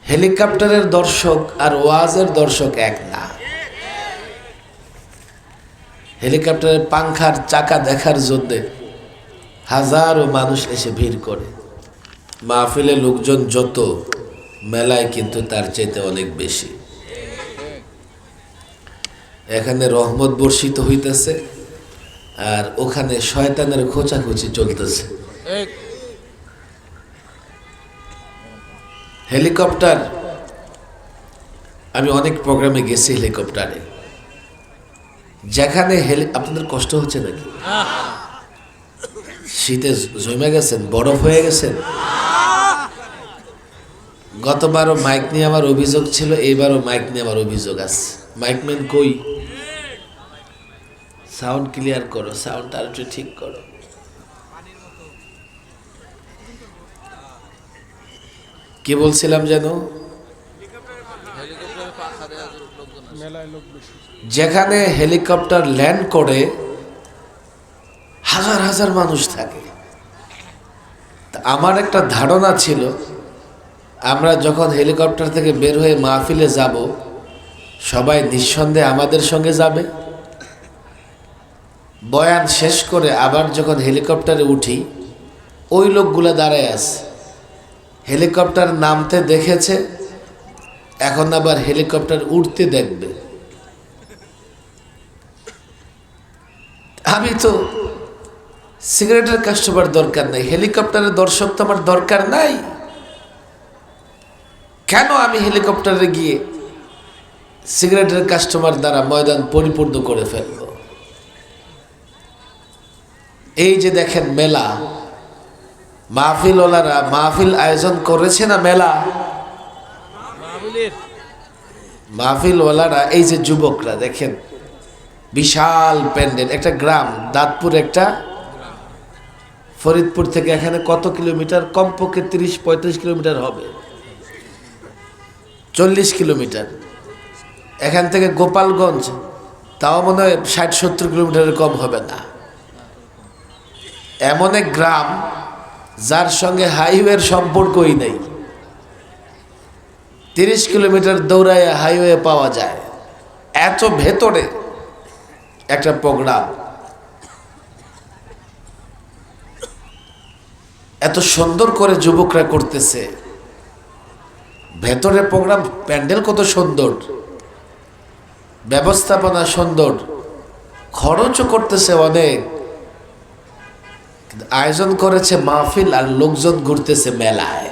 হেলিকপ্টারের দর্শক আর ওয়াজের দর্শক এক না। হেলিকপ্টারের পাংখার চাকা দেখার জন্য হাজারো মানুষ এসে ভিড় করে। মাহফিলে লোকজন যত, মেলায় কিন্তু তার চাইতে অনেক বেশি। এখানে রহমত বর্ষিত হইতেছে আর ওখানে শয়তানের খোঁচাখুচি চলতেছে। হেলিকপ্টার, আমি অনেক প্রোগ্রামে গেছি হেলিকপ্টারে, যেখানে আপনাদের কষ্ট হচ্ছে নাকি? শীতে জমে গেছেন, বরফ হয়ে গেছেন। গতবারও মাইক নিয়ে আমার অভিযোগ ছিল, এইবারও মাইক নিয়ে আমার অভিযোগ আছে। মাইকম্যান কই? সাউন্ড ক্লিয়ার করো, সাউন্ডটা আর একটু ঠিক করো। কি বলছিলাম যেন? যেখানে হেলিকপ্টার ল্যান্ড করে হাজার হাজার মানুষ থাকে। আমার একটা ধারণা ছিল, আমরা যখন হেলিকপ্টার থেকে বের হয়ে মাহফিলে যাব, সবাই নিঃসন্দেহে আমাদের সঙ্গে যাবে। বয়ান শেষ করে আবার যখন হেলিকপ্টারে উঠি, ওই লোকগুলো দাঁড়ায় আছে, হেলিকপ্টার নামতে দেখেছে, এখন আবার হেলিকপ্টার উঠতে দেখবে। আমি তো সিগারেটের কাস্টমার দরকার নাই, হেলিকপ্টারের দর্শক তো আমার দরকার নাই। কেন আমি হেলিকপ্টারে গিয়ে সিগারেটের কাস্টমার দ্বারা ময়দান পরিপূর্ণ করে ফেলব? এই যে দেখেন মেলা, মাহফিলওয়ালারা মাহফিল আয়োজন করেছে না মেলা, মাহফিলওয়ালারা এই যে যুবকরা দেখেন, বিশাল প্যান্ডেল। একটা গ্রাম দাঁতপুর, একটা ফরিদপুর থেকে এখানে কত কিলোমিটার? কমপক্ষে 30-35 কিলোমিটার হবে, 40 কিলোমিটার। এখান থেকে গোপালগঞ্জ তাও মনে হয় 60-70 কিলোমিটারের কম হবে না। এমন এক গ্রাম যার সঙ্গে হাইওয়ের সম্পর্কই নেই, 30 কিলোমিটার দৌড়ায় হাইওয়ে পাওয়া যায়। এত ভেতরে একটা প্রোগ্রাম, এত সুন্দর করে যুবকরা করতেছে। ভেতরে প্রোগ্রাম, প্যান্ডেল কত সুন্দর, ব্যবস্থাপনা সুন্দর, খরচও করতেছে অনেক। আয়োজন করেছে মাহফিল আর লোকজন ঘুরতেছে মেলায়।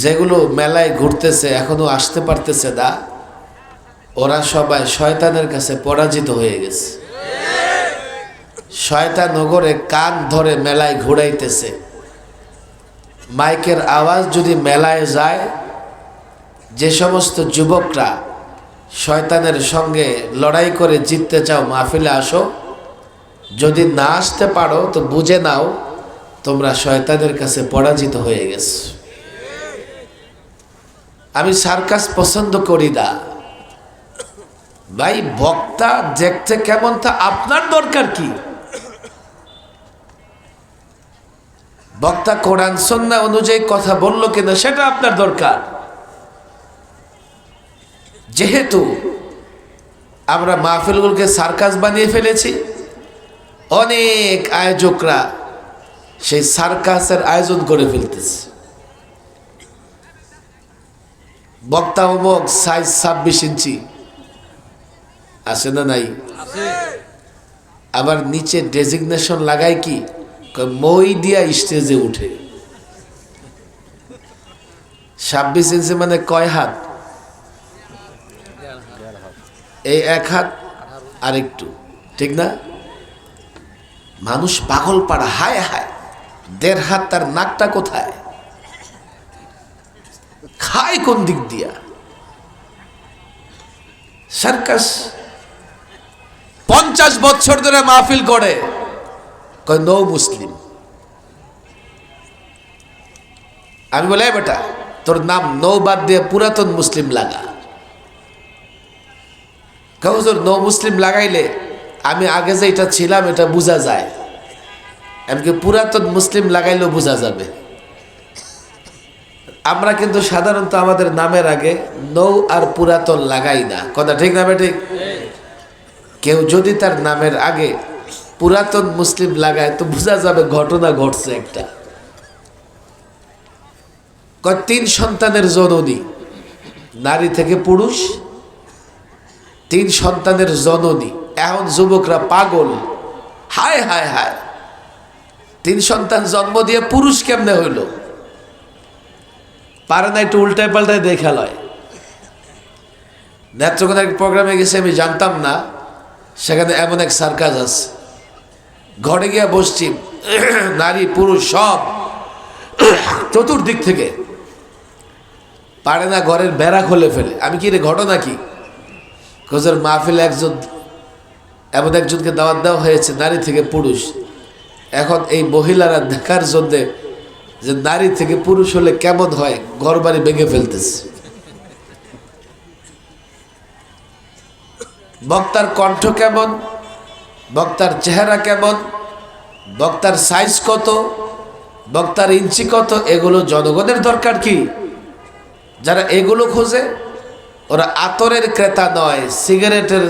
যেগুলো মেলায় ঘুরতেছে এখনো আসতে পারতেছে না, ওরা সবাই শয়তানের কাছে পরাজিত হয়ে গেছে। শয়তান নগরে কান ধরে মেলায় ঘুরাইতেছে। মাইকের আওয়াজ যদি মেলায় যায়, যে সমস্ত যুবকরা শয়তানের সঙ্গে লড়াই করে জিততে চাও, মাহফিলে আসো। যদি না আসতে পারো তো বুঝে নাও তোমরা শয়তানের কাছে পরাজিত হয়ে গেছো। আমি সার্কাস পছন্দ করি না ভাই। বক্তা দেখতে কেমন তা আপনার দরকার কি? বক্তা কোরআন সুন্নাহ অনুযায়ী কথা বললো কিনা সেটা আপনার দরকার। যেহেতু আমরা মাহফিলগুলোকে সার্কাস বানিয়ে ফেলেছি, অনেক আয়োজকরা সেই সার্কাসের আয়োজন করে ফেলতেছে। বক্তা অমুক সাইজ 26 ইঞ্চি, আছে না নাই? আবার নিচে ডেজিগনেশন লাগায় কি, মই দিয়া স্টেজে উঠে। 26 ইঞ্চি মানে কয় হাত? এই 1 হাত আর একটু, ঠিক না? মানুষ পাগল পাড়া, হায় হায় 1.5 হাত, তার নাকটা কোথায়, খায় কোন দিক দিয়া? সার্কাস 50 বছর ধরে মাহফিল করে, কয় নো মুসলিম। আমি বলে বেটা, তোর নাম নৌ বাদ দিয়ে পুরাতন মুসলিম লাগা। হুজুর নো মুসলিম লাগাইলে আমি আগে যে এটা ছিলাম এটা বোঝা যায়, এমনকি পুরাতন মুসলিম লাগাইলেও বোঝা যাবে। আমরা কিন্তু সাধারণত আমাদের নামের আগে নৌ আর পুরাতন লাগাই না, কথা ঠিক না ঠিক? কেউ যদি তার নামের আগে পুরাতন মুসলিম লাগায় তো বোঝা যাবে ঘটনা ঘটছে একটা। 3 সন্তানের জননী, নারী থেকে পুরুষ, 3 সন্তানের জননী। এখন যুবকরা পাগল, হায় হায় হায়, 3 সন্তান জন্ম দিয়ে পুরুষ কেমনে হইল? পারে না একটু উল্টায় পাল্টায় দেখা লয়। নেত্রকোনা এক প্রোগ্রামে গেছে, আমি জানতাম না সেখানে এমন এক সার্কাস আছে। ঘরে গিয়া বসছি, নারী পুরুষ সব চতুর্দিক থেকে, পারে না ঘরের বেড়া খুলে ফেলে। আমি কি রে, ঘটনা কি? খোঁজের মাহফিলে এমন একজনকে দাওয়াত দেওয়া হয়েছে, নারী থেকে পুরুষ। এখন এই মহিলারা দেখার জন্যে যে নারী থেকে পুরুষ হলে কেমন হয়, ঘর বাড়ি ভেঙে ফেলতেছে। বক্তার কণ্ঠ কেমন, বক্তার চেহারা কেমন, বক্তার সাইজ কত, বক্তার ইঞ্চি কত, এগুলো জনগণের দরকার কি? যারা এগুলো খোঁজে ওরা আতরের ক্রেতা নয়, সিগারেটের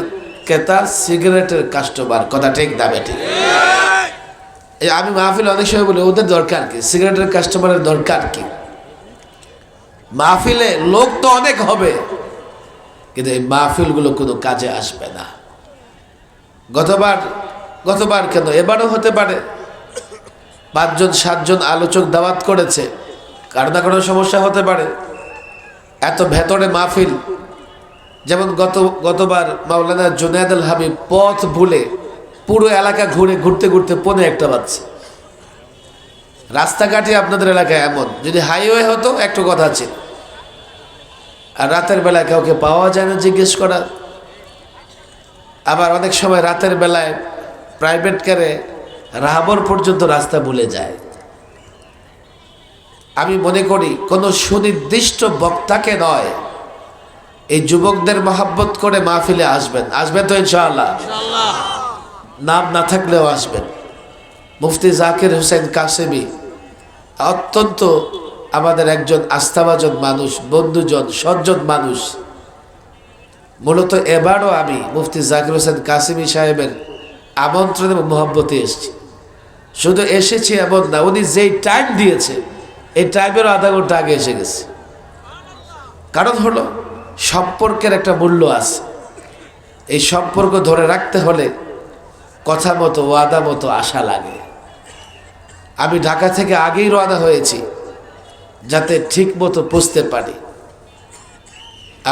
ক্রেতা, সিগারেটের কাস্টমার, কথা ঠিক দাবে ঠিক? আমি মাহফিল অনেক সময় বলি, ওদের দরকার কি? সিগারেটের কাস্টমারের দরকার কি? মাহফিলে লোক তো অনেক হবে, কিন্তু এই মাহফিলগুলো কোনো কাজে আসবে না। গতবার কেন, এবারও হতে পারে 5 জন 7 জন আলোচক দাওয়াত করেছে, কারো না কোনো সমস্যা হতে পারে। এত ভেতরে মাহফিল, যেমন গতবার মাওলানা জুনায়েদ আল হাবিব পথ ভুলে পুরো এলাকা ঘুরতে ঘুরতে 1:45 বাজছে। রাস্তাঘাটে আপনাদের এলাকায় এমন, যদি হাইওয়ে হতো একটু কথা ছিল। আর রাতের বেলায় কাউকে পাওয়া যায় না জিজ্ঞেস করা। আবার অনেক সময় রাতের বেলায় প্রাইভেট কারে রাহাবর পর্যন্ত রাস্তা ভুলে যায়। আমি মনে করি কোনো সুনির্দিষ্ট বক্তাকে নয়, এই যুবকদের মহাব্বত করে মাহফিলে আসবেন তো ইনশাআল্লাহ। নাম না থাকলেও আসবেন। মুফতি জাকির হোসেন কাসেমি অত্যন্ত আমাদের একজন আস্থাভাজন মানুষ, বন্ধুজন, সজ্জন মানুষ। মূলত এবারও আমি মুফতি জাকির হোসেন কাসেমি সাহেবের আমন্ত্রণ এবং মহব্বতে এসেছি। শুধু এসেছি এমন না, উনি যেই টাইম দিয়েছে এই টাইমেরও আধা ঘন্টা আগে এসে গেছে। কারণ হলো সম্পর্কের একটা মূল্য আছে। এই সম্পর্ক ধরে রাখতে হলে কথা মতো, ওয়াদা মতো আসা লাগে। আমি ঢাকা থেকে আগেই রওনা হয়েছি যাতে ঠিক মতো পৌঁছতে পারি।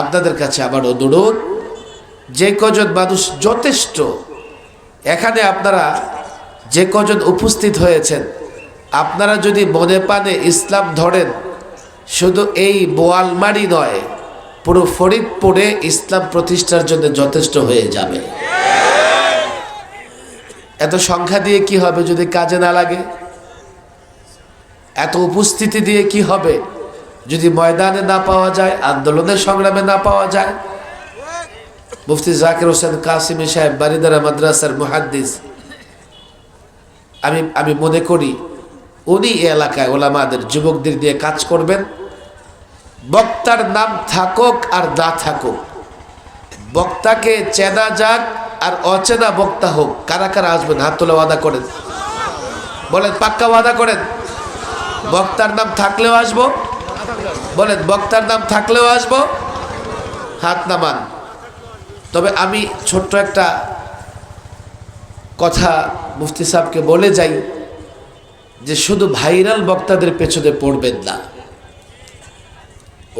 আপনাদের কাছে আমার অনুরোধ, যে কজন মানুষ যথেষ্ট, এখানে আপনারা যে কজন উপস্থিত হয়েছেন, আপনারা যদি মনে প্রাণে ইসলাম ধরেন, শুধু এই বোয়ালমারি নয়, পুরো ফরিদপুরে ইসলাম প্রতিষ্ঠার জন্য যথেষ্ট হয়ে যাবে। এত সংখ্যা দিয়ে কি হবে যদি কাজে না লাগে? এত উপস্থিতি দিয়ে কি হবে যদি ময়দানে না পাওয়া যায়, আন্দোলনের সংগ্রামে না পাওয়া যায়? মুফতি জাকির হোসেন কাসেমি সাহেব বারিদারা মাদ্রাসার মুহাদ্দিস, আমি মনে করি উনি এই এলাকায় ওলামাদের, যুবকদের দিয়ে কাজ করবেন। বক্তার নাম থাকুক আর না থাকুক, বক্তাকে চেনা যাক আর অচেনা বক্তা হোক। কারা কারা আসবেন হাত তোলা, ওয়াদা করেন, বলেন পাক্কা ওয়াদা করেন। বক্তার নাম থাকলেও আসবো, বলেন বক্তার নাম থাকলেও আসবো, হাত নামান। তবে আমি ছোট্ট একটা কথা মুফতি সাহেবকে বলে যাই যে শুধু ভাইরাল বক্তাদের পেছনে পড়বেন না।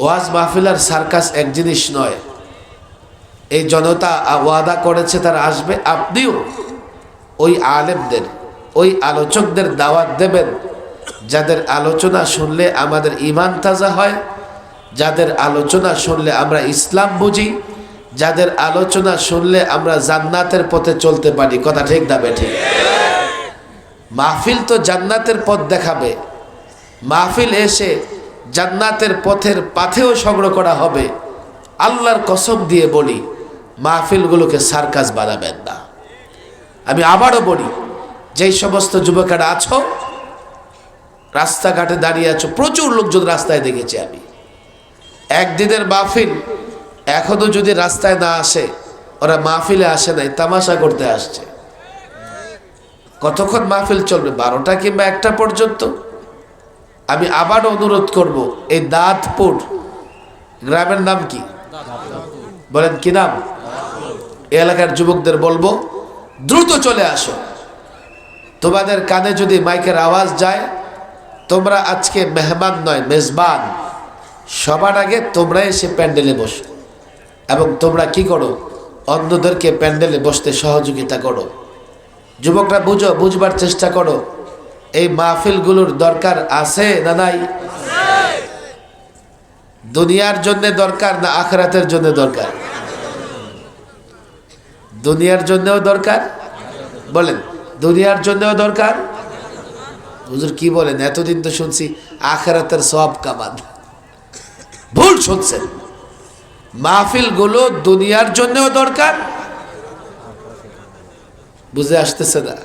ওয়াজ মাহফিল আর সার্কাস এক জিনিস নয়। এই জনতা ওয়াদা করেছে তারা আসবে, আপনিও ওই আলেমদের, ওই আলোচকদের দাওয়াত দেবেন যাদের আলোচনা শুনলে আমাদের ঈমান তাজা হয়, যাদের আলোচনা শুনলে আমরা ইসলাম বুঝি, যাদের আলোচনা শুনলে আমরা জান্নাতের পথে চলতে পারি। কথা ঠিক না বেঠিক? মাহফিল তো জান্নাতের পথ দেখাবে। মাহফিল এসে জান্নাতের পথের পাথেও সংগ্রহ করা হবে। আল্লাহর কসম দিয়ে বলি, মাহফিলগুলোকে সার্কাস বানাবেন না। আমি আবারও বলি, যেই সমস্ত যুবকেরা আছো রাস্তাঘাটে দাঁড়িয়ে আছো, প্রচুর লোকজন রাস্তায় দেখেছি আমি। একদিনের মাহফিল, এখনো যদি রাস্তায় না আসে, ওরা মাহফিলে আসে নাই, তামাশা করতে আসছে। কতক্ষণ মাহফিল চলবে? 12টা কিংবা 1টা পর্যন্ত। আমি আবার অনুরোধ করব, এই দাঁতপুর গ্রামের নাম কি বলেন? কি নাম? এই এলাকার যুবকদের বলবো, দ্রুত চলে আসো। তোমাদের কানে যদি মাইকের আওয়াজ যায়, তোমরা আজকে মেহমান নয়, মেজবান। সবার আগে তোমরা এসে প্যান্ডেলে বসো এবং তোমরা কি করো? অন্যদেরকে প্যান্ডেলে বসতে সহযোগিতা করো। যুবকরা বুঝো, বুঝবার চেষ্টা করো, এই মাহফিলগুলোর দরকার আছে না নাই? দুনিয়ার জন্য দরকার না আখিরাতের জন্য দরকার? দুনিয়ার জন্যও দরকার। বলেন, দুনিয়ার জন্যও দরকার। হুজুর কি বলেন? এতদিন তো শুনছি আখিরাতের সওয়াব কামান। ভুল শুনছেন। মাহফিলগুলো দুনিয়ার জন্যও দরকার। বুঝে আসতেছে না?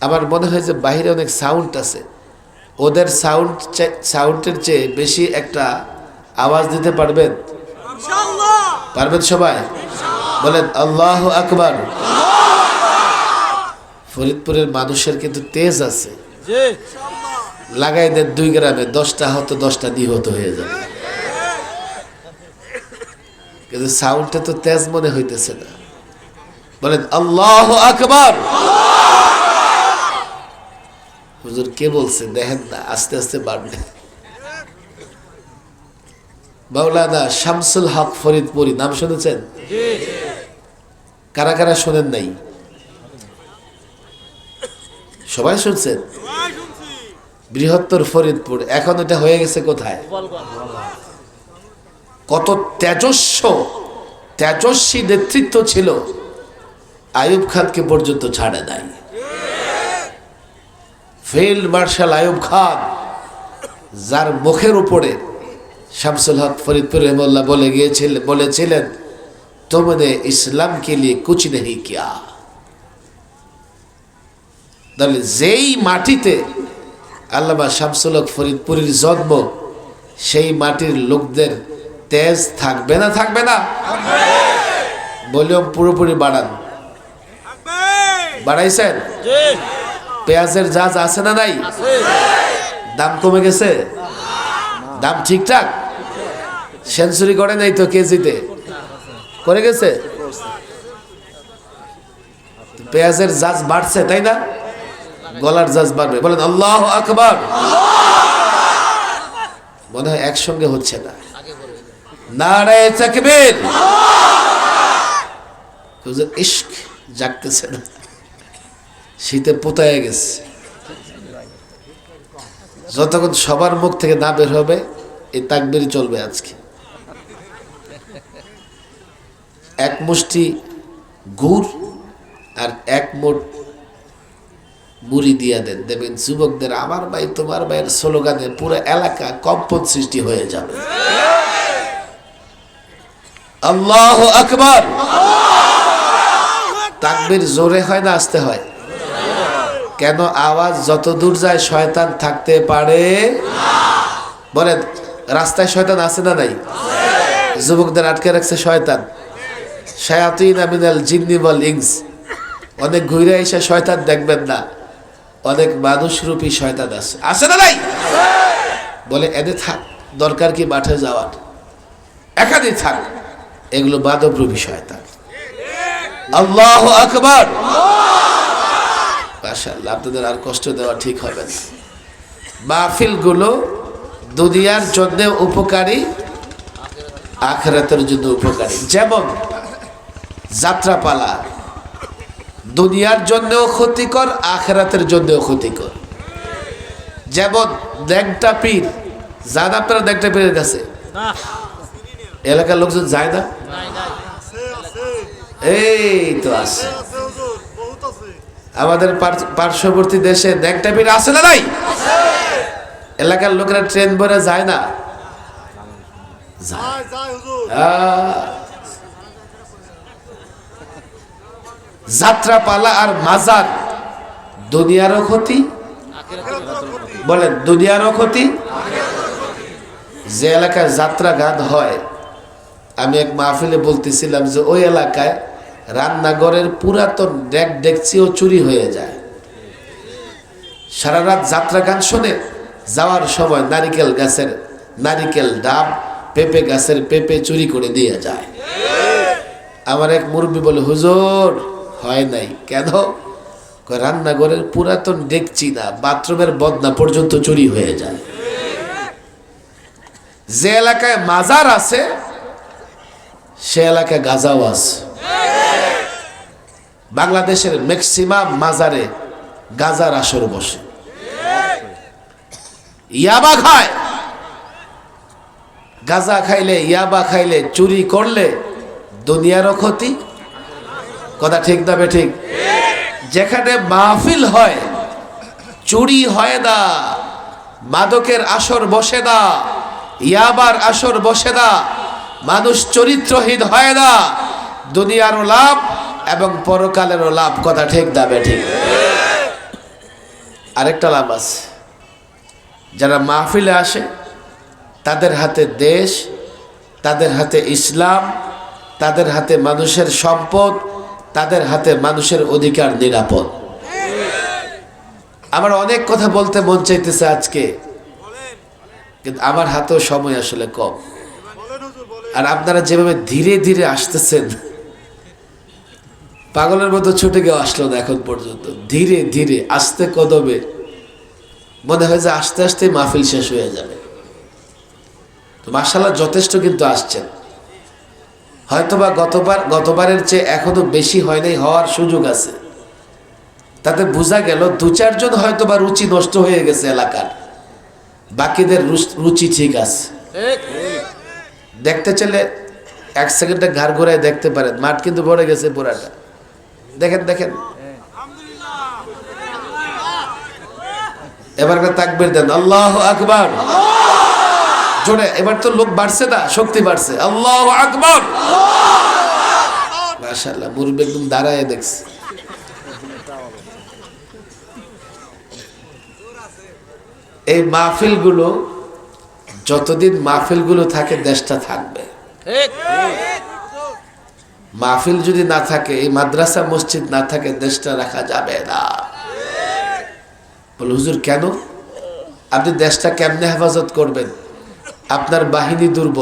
আমার মনে হয় যে বাইরে অনেক সাউন্ড আছে, ওদের সাউন্ডের চেয়ে বেশি একটা আওয়াজ দিতে পারবেন? পারবেন সবাই? বলেন আল্লাহু আকবার। ফরিদপুরের মানুষের কিন্তু তেজ আছে। লাগাই দেন 2 গ্রামে 10টা হত 10টা নিহত হয়ে যাবে, কিন্তু সাউন্ডটা তো তেজ মনে হইতেছে না। বলেন আল্লাহু আকবার। হুজুর কে বলছে? দেখেন না, আস্তে আস্তে বাড়বে। মাওলানা শামসুল হক ফরিদপুরি নাম শুনেছেন? কারা কারা শোনেন নাই? সবাই শুনছেন? বৃহত্তর ফরিদপুর। এখন এটা হয়ে গেছে কোথায়? কত তেজস্বী নেতৃত্ব ছিল, আইয়ুব খানকে পর্যন্ত ছাড়ে নাই। ফিল্ড মার্শাল আইয়ুব খান, যার মুখের উপরে শামসুল হক ফরিদপুর রহমাল্লাহ বলেছিলেন, तुमने इस्लाम के लिए कुछ नहीं किया। তাহলে যেই মাটিতে আল্লামা শামসুল হক ফরিদপুরের জন্ম, সেই মাটির লোকদের তেজ থাকবে না? থাকবে না? ভলিউম পুরোপুরি বাড়ান। বাড়াইছেন? পেঁয়াজের জাজ আছে না নাই? দাম কমে গেছে? দাম ঠিকঠাক? সেঞ্চুরি করে নাই তো কেজিতে? করে গেছে? পেঁয়াজের জাজ বাড়ছে, তাই না? গলার জাজ বাড়বে। বলেন আল্লাহু আকবার। মনে হয় একসঙ্গে হচ্ছে না। নারায়ে তাকবীর। হুজুর ইশক জাগতেছে না, শীতে পোতায় গেছে। যতক্ষণ সবার মুখ থেকে না বের হবে, এই তাকবীর চলবে আজকে। এক মুষ্টি গুড় আর 1 মুঠ মুড়ি দিয়া দেন, দেখবেন যুবকদের আমার ভাই তোমার ভাইয়ের স্লোগানে পুরো এলাকা কম্পন সৃষ্টি হয়ে যাবে। আল্লাহু আকবার। তাকবীর জোরে হয় না আস্তে হয়? কেন? আওয়াজ যত দূর যায় শয়তান থাকতে পারে না। বলেন, রাস্তায় শয়তান আছে না নাই? যুবকদের আটকে রাখছে শয়তান। শায়াতিন মিনাল জিন্নি ওয়াল ইনস। অনেক ঘুরে এসে শয়তান দেখবেন না, অনেক মানুষরূপী শয়তান আছে। আছে না নাই? বলে এনে থাক, দরকার কি মাঠে যাওয়ার? এখানে থাক। এগুলো মানবরূপী শয়তান। আল্লাহু আকবার। মাশাআল্লাহ, আপনাদের আর কষ্ট দেওয়া ঠিক হবে না। মাহফিলগুলো দুনিয়ার জন্য উপকারী, আখিরাতের জন্য উপকারী। যেমন যাত্রাপালা দুনিয়ার জন্যও ক্ষতিকর, আখিরাতের জন্যও ক্ষতিকর। যেমন ন্যাংটা পীর, যান আপনারা ন্যাংটা পীরের কাছে? এলাকার লোকজন যায় না? এই তো আছে। আমাদের পার্শ্ববর্তী দেশে ন্যাংটা পীর আছে না নাই? এলাকার লোকেরা ট্রেন ভরে যায় না? যাত্রাপালা আর মাজার দুনিয়ারও ক্ষতি, বলেন দুনিয়ারও ক্ষতি। যে এলাকায় যাত্রা গান হয়, আমি এক মাহফিলে বলতেছিলাম যে ওই এলাকায় রান্নাঘরের পুরাতন ডেকচিও চুরি হয়ে যায়। সারা রাত যাত্রা গান শুনে যাওয়ার সময় নারিকেল ডাব, পেঁপে গাছের পেঁপে চুরি করে দিয়ে যায়। আমার এক মুরব্বী বলে, হুজুর হয় নাই কেন? রান্নাঘরের পুরাতন ডেকচি না, বাথরুমের বদনা পর্যন্ত চুরি হয়ে যায়। যে এলাকায় মাজার আছে সে এলাকায় গাঁজাও আছে। বাংলাদেশের ম্যাক্সিমাম মাজারে গাঁজার আসর বসে, ইয়াবা খায়। গাঁজা খাইলে, ইয়াবা খাইলে, চুরি করলে দুনিয়ারও ক্ষতি। কথা ঠিক না বেঠিক? যেখানে মাহফিল হয় চুরি হয় না, মাদকের আসর বসে না, ইয়াবার আসর বসে না, মানুষ চরিত্রহীন হয় না, দুনিয়ারও লাভ এবং পরকালেরও লাভ। কথা ঠিক না বেঠিক? আরেকটা লাভ আছে, যারা মাহফিলে আসে তাদের হাতে দেশ, তাদের হাতে ইসলাম, তাদের হাতে মানুষের সম্পদ, তাদের হাতে মানুষের অধিকার নিরাপদ। আমার অনেক কথা বলতে মন চাইতেছে আজকে, কিন্তু আমার হাতেও সময় আসলে কম। আর আপনারা যেভাবে ধীরে ধীরে আসতেছেন, পাগলের মতো ছুটে কেউ আসলো না এখন পর্যন্ত। ধীরে ধীরে আস্তে কদমে, মনে হয় যে আস্তে আস্তে মাহফিল শেষ হয়ে যাবে। তো মাশাআল্লাহ যথেষ্ট কিন্তু আসছেন। হয়তোবা গতবারের চেয়ে এখনো বেশি হয় নাই, হওয়ার সুযোগ আছে। তাতে বোঝা গেল 2-4 জন হয়তোবা রুচি নষ্ট হয়ে গেছে এলাকার, বাকিদের রুচি ঠিক আছে। দেখতে চলে 1 সেকেন্ডে ঘাড় ঘোরায় দেখতে পারেন, মাঠ কিন্তু ভরে গেছে পুরাটা। দেখেন দেখেন, এবার তাকবীর দেন, আল্লাহু আকবার জোরে। এবার তো লোক বাড়ছে না, শক্তি বাড়ছে। আল্লাহু আকবার, মাশাআল্লাহ। মুরব্বি একদম দাঁড়ায় দেখছে। এই মাহফিলগুলো যতদিন মাহফিলগুলো থাকে, দেশটা থাকবে। মাহফিল যদি না থাকে, এই মাদ্রাসা মসজিদ না থাকে, দেশটা রাখা যাবে না। বলে হুজুর কেন? আপনি দেশটা কেমনে হেফাজত করবেন? আপনার বাহিনী দুর্বল।